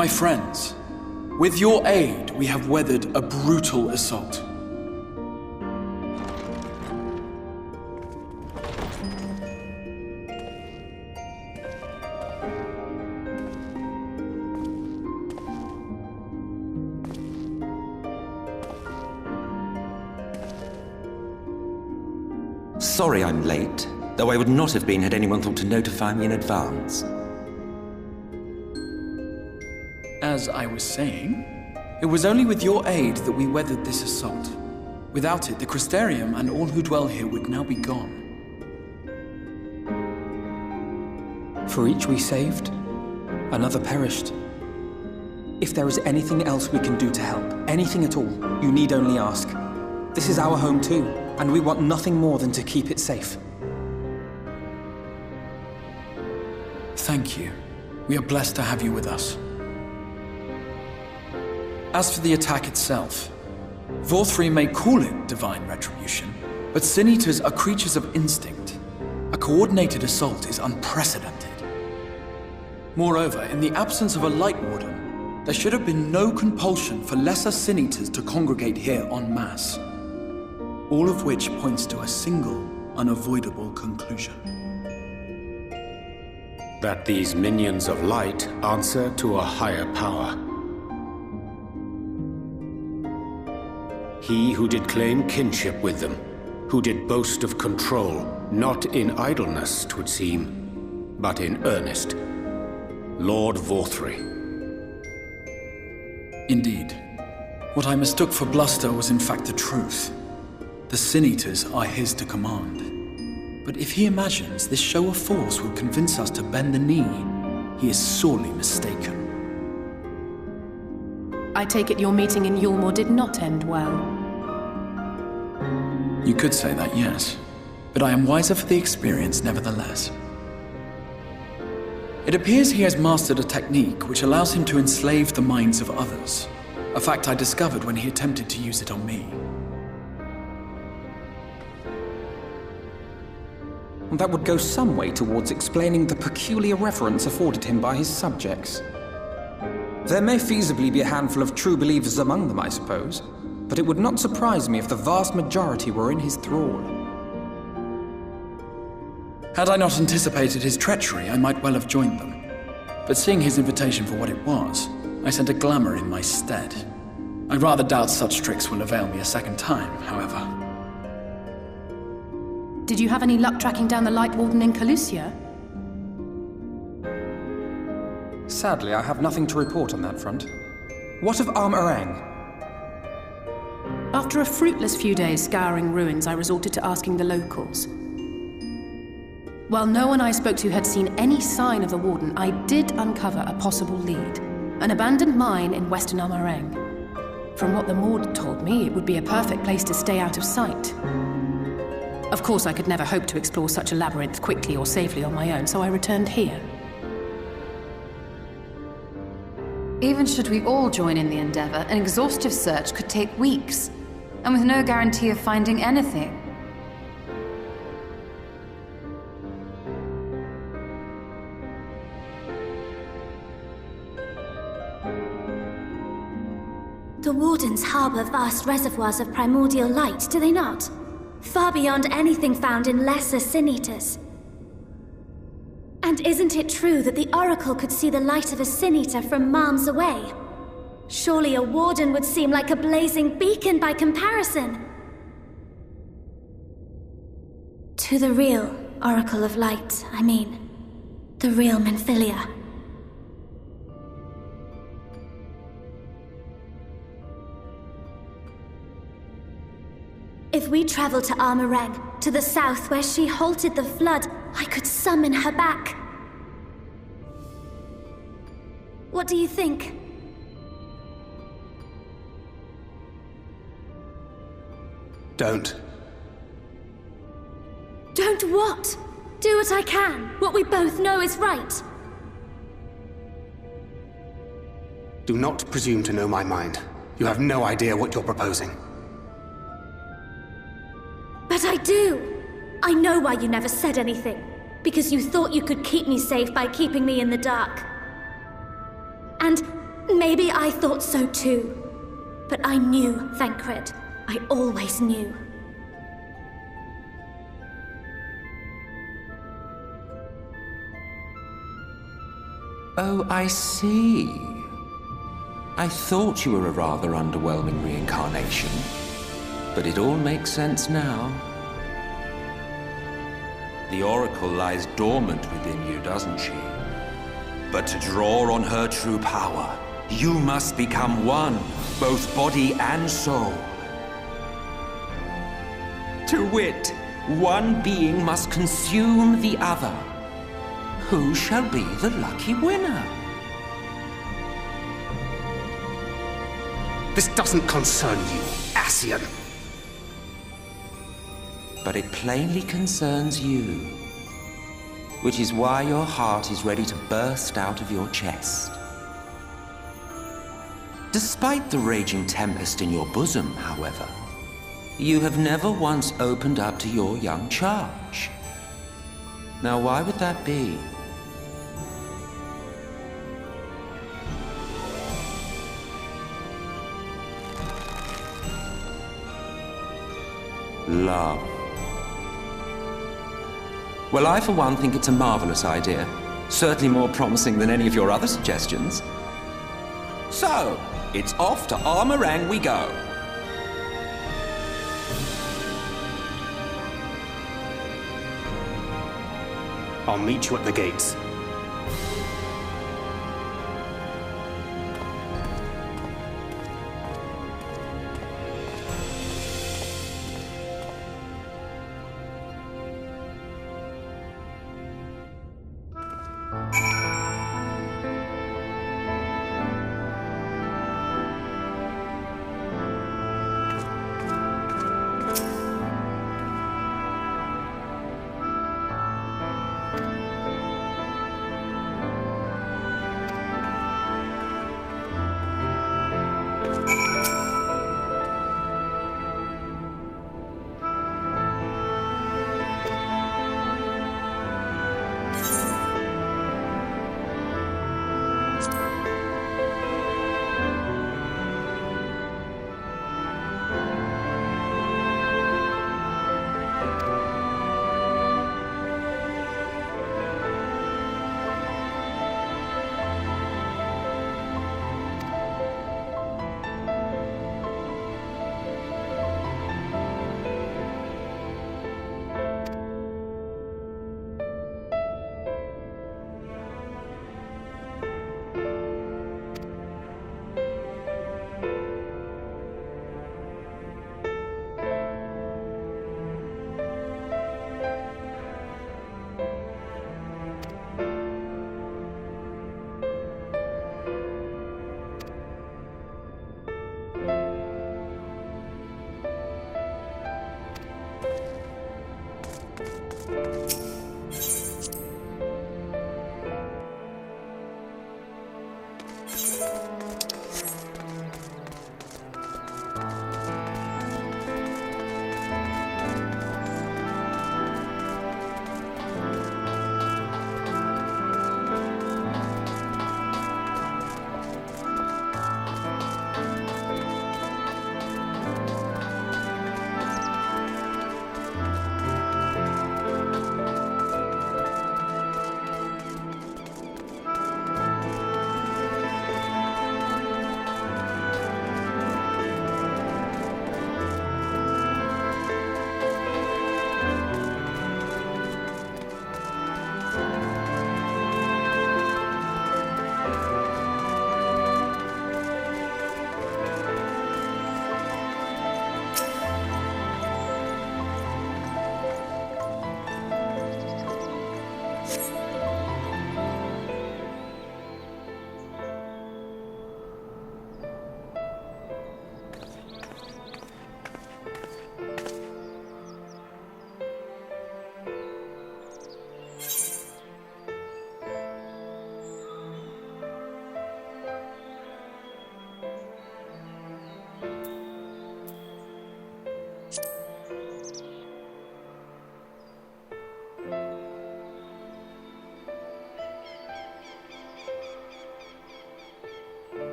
My friends, with your aid, we have weathered a brutal assault. Sorry I'm late, though I would not have been had anyone thought to notify me in advance. As I was saying, it was only with your aid that we weathered this assault. Without it, the Crystarium and all who dwell here would now be gone. For each we saved, another perished. If there is anything else we can do to help, anything at all, you need only ask. This is our home too, and we want nothing more than to keep it safe. Thank you. We are blessed to have you with us. As for the attack itself, Vorthri may call it divine retribution, but Sin Eaters are creatures of instinct. A coordinated assault is unprecedented. Moreover, in the absence of a Light Warden, there should have been no compulsion for lesser Sin Eaters to congregate here en masse. All of which points to a single, unavoidable conclusion. That these minions of light answer to a higher power. He who did claim kinship with them, who did boast of control, not in idleness, 'twould seem, but in earnest. Lord Vorthri. Indeed. What I mistook for bluster was in fact the truth. The Sin Eaters are his to command. But if he imagines this show of force will convince us to bend the knee, he is sorely mistaken. I take it your meeting in Yulmore did not end well. You could say that, yes. But I am wiser for the experience nevertheless. It appears he has mastered a technique which allows him to enslave the minds of others. A fact I discovered when he attempted to use it on me. That would go some way towards explaining the peculiar reverence afforded him by his subjects. There may feasibly be a handful of true believers among them, I suppose, but it would not surprise me if the vast majority were in his thrall. Had I not anticipated his treachery, I might well have joined them. But seeing his invitation for what it was, I sent a glamour in my stead. I rather doubt such tricks will avail me a second time, however. Did you have any luck tracking down the Light Warden in Calusia? Sadly, I have nothing to report on that front. What of Arm-Arang? After a fruitless few days scouring ruins, I resorted to asking the locals. While no one I spoke to had seen any sign of the Warden, I did uncover a possible lead. An abandoned mine in western Arm-Arang. From what the Maud told me, it would be a perfect place to stay out of sight. Of course, I could never hope to explore such a labyrinth quickly or safely on my own, so I returned here. Even should we all join in the endeavor, an exhaustive search could take weeks, and with no guarantee of finding anything. The Wardens harbor vast reservoirs of primordial light, do they not? Far beyond anything found in lesser Sin Eaters. And isn't it true that the Oracle could see the light of a Sin Eater from miles away? Surely a Warden would seem like a blazing beacon by comparison. To the real Oracle of Light, I mean. The real Menphilia. If we travel to Arm-Arang, to the south where she halted the flood, I could summon her back. What do you think? Don't. Don't what? Do what I can. What we both know is right. Do not presume to know my mind. You have no idea what you're proposing. But I do! I know why you never said anything. Because you thought you could keep me safe by keeping me in the dark. And Maybe I thought so too. But I knew, Thancred. I always knew. Oh, I see. I thought you were a rather underwhelming reincarnation. But it all makes sense now. The Oracle lies dormant within you, doesn't she? But to draw on her true power, you must become one, both body and soul. To wit, one being must consume the other. Who shall be the lucky winner? This doesn't concern you, Ascian. But it plainly concerns you. Which is why your heart is ready to burst out of your chest. Despite the raging tempest in your bosom, however, you have never once opened up to your young charge. Now, why would that be? Love. Well, I for one think it's a marvelous idea. Certainly more promising than any of your other suggestions. So, it's off to Armorang we go. I'll meet you at the gates.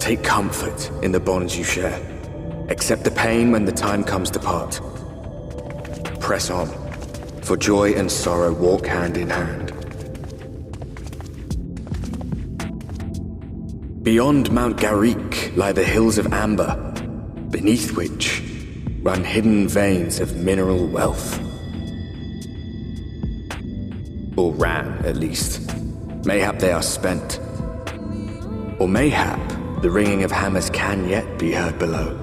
Take comfort in the bonds you share. Accept the pain when the time comes to part. Press on, for joy and sorrow walk hand in hand. Beyond Mount Garrick lie the hills of Amber, beneath which run hidden veins of mineral wealth. Or ran, at least. Mayhap they are spent. Or mayhap the ringing of hammers can yet be heard below.